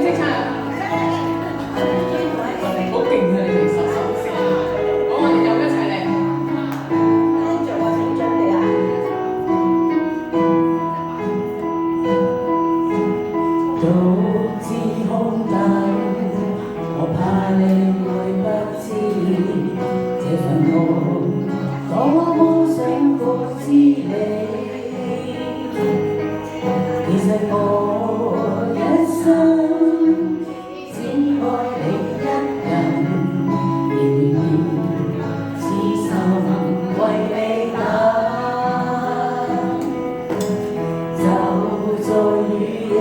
識唱啊？好勁啊！你哋首首先，好，我哋又一齊嚟。做我請準備啊！獨自空等，我怕你會不知這份愛多麼想告知你。其實我一生只愛你一人，仍願意痴心為你等。就在雨夜，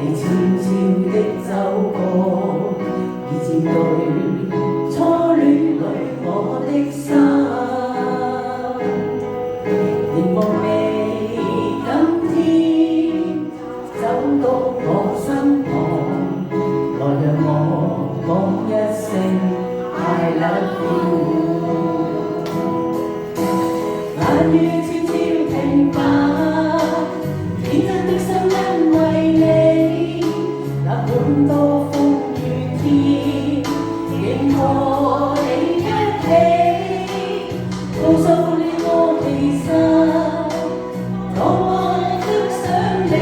你悄悄的走過，已漸對初戀裏我的心。凝望你今天走到我身旁，來讓我講一聲 I love you。冷雨悄悄停擺，天真的心因為你，那本多風雨天，仍和你一起，告訴你我其實多麼的想你。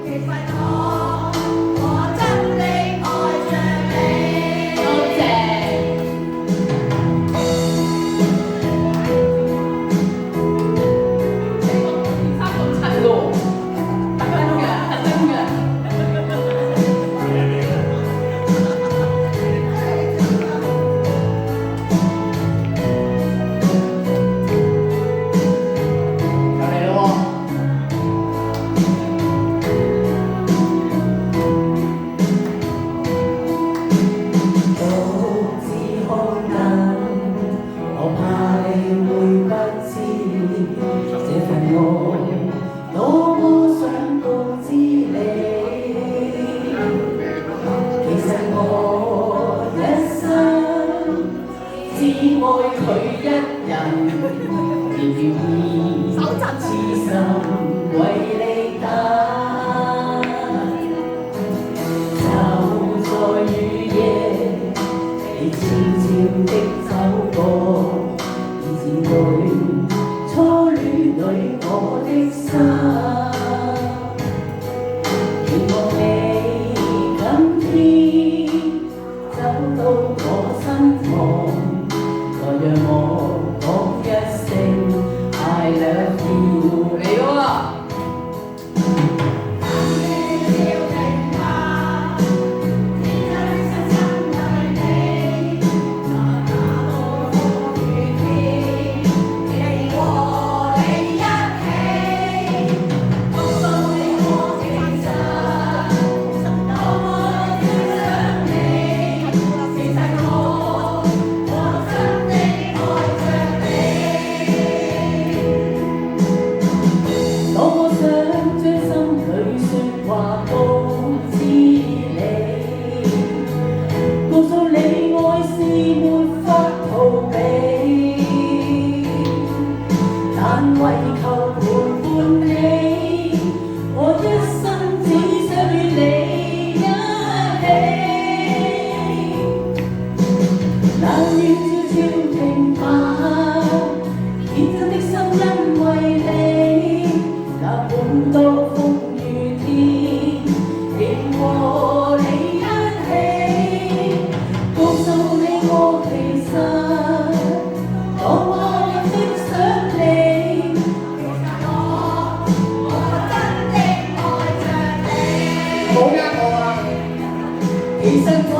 其實我真的愛着你。多謝。三六七咯，真㗎，真㗎。又嚟咯獨自空等，我怕你會不知這份愛多麼想告知你。其實我一生只愛佢一人，仍願意痴心為你等。就在雨夜，你悄悄的走過，已漸對初戀裏我的心。期望你今天走到我身旁，來讓我講一聲 I love you。嚟喎。多麼想將心裏說話告知你，告訴你愛是沒法逃避，但為求陪伴你，我一生只想與你一起。冷雨悄悄停擺，天真的心因為你，那本多風雨天，仍和你一起，告訴你我其實多麼的想你。我真的愛着你。冇呃我啊！其實我